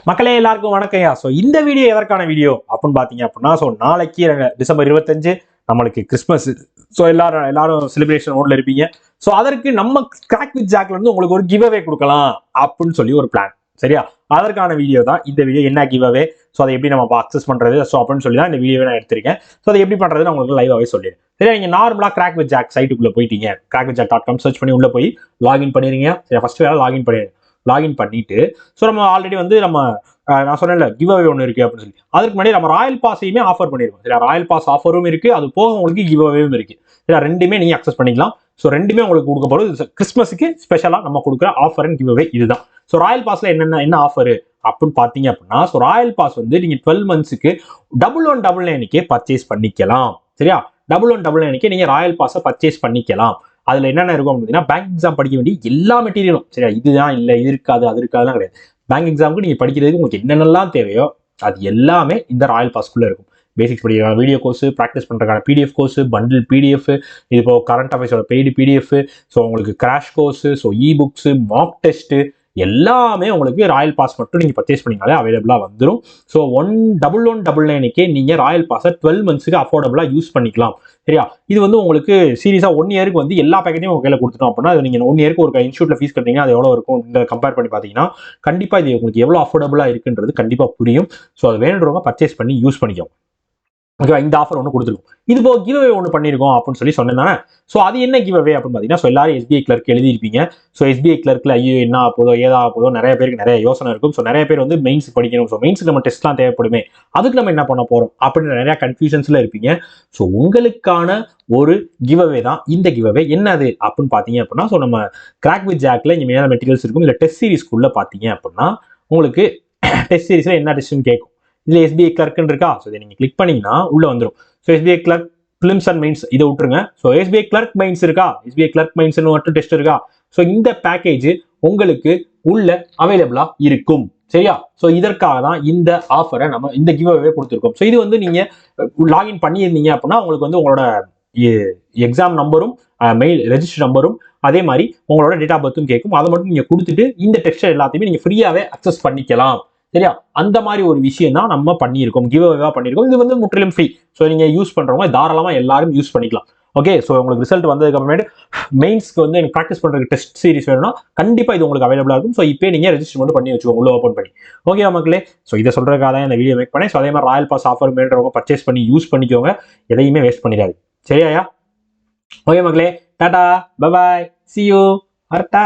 மக்களே எல்லாருக்கும் வணக்கம்யா. ஸோ இந்த வீடியோ எதற்கான வீடியோ அப்படின்னு பார்த்தீங்க அப்படின்னா, ஸோ நாளைக்கு டிசம்பர் 25 நம்மளுக்கு கிறிஸ்மஸ். ஸோ எல்லாரும் செலிப்ரேஷன் மோட்ல இருப்பீங்க. ஸோ அதற்கு நம்ம கிராக் வித் ஜாக்ல இருந்து உங்களுக்கு ஒரு கிவ் அவே கொடுக்கலாம் அப்படின்னு சொல்லி ஒரு பிளான். சரியா? அதற்கான வீடியோ தான் இந்த வீடியோ. என்ன கிவ் அவே, ஸோ அதை எப்படி நம்ம அக்சஸ் பண்றது, ஸோ அப்படின்னு சொல்லி தான் இந்த வீடியோவை நான் எடுத்திருக்கேன். ஸோ அதை எப்படி பண்றது நான் உங்களுக்கு லைவாகவே சொல்லிடுறேன். சரியா? நீங்க நார்மலா கிராக் வித் ஜாக் சைட்டுக்குள்ள போயிட்டீங்க, crackwithjack.com சர்ச் பண்ணி உள்ள போய் லாகின் பண்ணிருங்க. சரி, ஃபர்ஸ்ட் வேலை லாகின் பண்ணிடுங்க. லாகின் பண்ணிட்டு ஸோ நம்ம ஆல்ரெடி நம்ம நான் சொன்னேன்ல கிவ் அவே ஒன்று இருக்கு அப்படின்னு சொல்லி, அதுக்கு முன்னாடி நம்ம ராயல் பாஸையுமே ஆஃபர் பண்ணிருக்கோம். சரி, ராயல் பாஸ் ஆஃபரும் இருக்கு, அது போக உங்களுக்கு கிவ் அவேவும் இருக்கு. சரி, ரெண்டுமே நீங்க அக்சஸ் பண்ணிக்கலாம். ஸோ ரெண்டுமே உங்களுக்கு கொடுக்கப்படும். கிறிஸ்மஸுக்கு ஸ்பெஷலாக நம்ம கொடுக்குற ஆஃபர் அண்ட் கிவ் அவே இதுதான். ஸோ ராயல் பாஸ்ல என்ன ஆஃபர் அப்படின்னு பார்த்தீங்க அப்படின்னா, ஸோ ராயல் பாஸ் நீங்க 12 மந்த்ஸுக்கு 1199 பர்ச்சேஸ் பண்ணிக்கலாம். சரியா? 1199 நீங்க ராயல் பாஸை பர்ச்சேஸ் பண்ணிக்கலாம். அதுல என்னென்ன இருக்கும் அப்படின்னா, பேங்க் எக்ஸாம் படிக்க வேண்டிய எல்லா மெட்டீரியலும். சரியா? இதுதான் இல்லை, இது இருக்காது, அது இருக்காதுலாம் கிடையாது. பேங்க் எக்ஸாமுக்கு நீங்க படிக்கிறதுக்கு உங்களுக்கு என்னென்னலாம் தேவையோ அது எல்லாமே இந்த ராயல் பாஸ்க்குள்ள இருக்கும். பேசிக்ஸ் படிக்கிற வீடியோ கோர்ஸ், ப்ராக்டிஸ் பண்றதுக்கான பிடிஎஃப் கோர்ஸ், பண்டில் பிடிஎஃப், இது இப்போ கரண்ட் அஃபேர்ஸோட பெய்டு பிடிஎஃப், ஸோ உங்களுக்கு crash course, so e books, Mach test எல்லாமே உங்களுக்கு ராயல் பாஸ் மட்டும் நீங்க பர்ச்சேஸ் பண்ணீங்களே அவைலபிளா வந்துடும். ஸோ 1199 நீங்க ராயல் பாஸை 12 மந்த்ஸுக்கு அஃபோர்டபுளா யூஸ் பண்ணிக்கலாம். சரியா? இது உங்களுக்கு சீரியஸா 1 இயருக்கு எல்லா பேக்கெட்டையும் உங்க கையில கொடுத்துட்டோம் அப்படின்னா, அது நீங்க 1 இயருக்கு ஒரு இன்ஸ்டியூட்ல ஃபீஸ் கட்டுறீங்கன்னா அது எவ்வளவு இருக்கும் இந்த கம்பேர் பண்ணி பாத்தீங்கன்னா, கண்டிப்பா இது உங்களுக்கு எவ்வளவு அஃபோர்டபுளா இருக்குன்றது கண்டிப்பா புரியும். ஸோ அது வேணுன்றவங்க பர்ச்சேஸ் பண்ணி யூஸ் பண்ணிக்கோங்க. ஓகேவா? இந்த ஆஃபர் ஒன்று கொடுத்துருக்கோம். இது போக கிவ் அவே ஒன்று பண்ணியிருக்கோம் அப்படின்னு சொல்லி சொன்னேன். ஸோ அது என்ன கிவ் அவே அப்படின்னு பார்த்தீங்கன்னா, ஸோ எல்லாரும் எஸ்பிஐ கிளர்க் எழுதியிருப்பீங்க. ஸோ எஸ்பிஐ கிளர்க்கில் ஐயோ என்ன ஆகுதோ ஏதாவது போதோ நிறைய பேருக்கு நிறைய யோசனை இருக்கும். ஸோ நிறைய பேர் மெயின்ஸ் படிக்கணும். ஸோ மெயின்ஸுக்கு நம்ம டெஸ்ட்லாம் தேவைப்படுமே, அதுக்கு நம்ம என்ன பண்ண போகிறோம் அப்படின்னு நிறைய கன்ஃபியூஷன்ஸ்ல இருப்பீங்க. ஸோ உங்களுக்கான ஒரு கிவ் அவே தான் இந்த கிவ் அவே. என்னது அப்படின்னு பார்த்தீங்க அப்படின்னா, ஸோ நம்ம கிராக் வித் ஜாக்ல இங்கே மேலே மெட்டீரியல்ஸ் இருக்கும். இல்லை டெஸ்ட் சீரிஸ்க்குள்ள பார்த்தீங்க அப்படின்னா உங்களுக்கு டெஸ்ட் சீரிஸ்ல என்ன டெஸ்ட்னு கேட்கும். இதுல எஸ்பிஐ கிளர்க்னு இருக்கா, ஸோ இதை நீங்க கிளிக் பண்ணீங்கன்னா உள்ள வந்துடும். So SBI clerk prelims and mains இதை விட்டுருங்க. ஸோ எஸ்பிஐ கிளர்க் மெயின்ஸ் இருக்கா, எஸ்பிஐ கிளர்க் மெயின்ஸ் மட்டும் டெஸ்ட் இருக்கா. ஸோ இந்த பேக்கேஜ் உங்களுக்கு உள்ள அவைலபிளா இருக்கும். சரியா? ஸோ இதற்காக தான் இந்த ஆஃபரை நம்ம இந்த கிவ் அவே கொடுத்துருக்கோம். ஸோ இது நீங்க லாகின் பண்ணியிருந்தீங்க அப்படின்னா உங்களுக்கு உங்களோட எக்ஸாம் நம்பரும் மெயில் ரெஜிஸ்டர் நம்பரும் அதே மாதிரி உங்களோட டேட் ஆஃப் பர்த்தும் கேட்கும். அதை மட்டும் நீங்க கொடுத்துட்டு இந்த டெஸ்ட் எல்லாத்தையுமே நீங்க ஃப்ரீயாவே அக்சஸ் பண்ணிக்கலாம். சரியா? அந்த மாதிரி ஒரு விஷயம் தான் நம்ம பண்ணியிருக்கோம், கிவ் அவேவா பண்ணியிருக்கோம். இது முற்றிலும் ஃப்ரீ. ஸோ நீங்க யூஸ் பண்றவங்க தாராளமா எல்லாரும் யூஸ் பண்ணிக்கலாம். ஓகே, ஸோ உங்களுக்கு ரிசல்ட் வந்ததுக்கு அப்புறமேட்டு மெயின்ஸ்க்கு எனக்கு ப்ராக்டிஸ் பண்றதுக்கு டெஸ்ட் சீரிஸ் வேணும்னா கண்டிப்பா இது உங்களுக்கு அவைலபிளா இருக்கும். ஸோ இப்போ நீங்க ரெஜிஸ்டர் மட்டும் பண்ணி வச்சுக்கோங்க உள்ள ஓப்பன் பண்ணி. ஓகே மக்களே, ஸோ இதை சொல்றதுக்காக தான் இந்த வீடியோ மேக் பண்ணேன். ஸோ அதே மாதிரி ராயல் பாஸ் ஆஃபர் மேல்றவங்க பர்ச்சேஸ் பண்ணி யூஸ் பண்ணிக்கோங்க, எதையுமே வேஸ்ட் பண்ணிடாது. சரியா? ஓகே மக்களே, Tata, bye bye, see you, வரட்டா.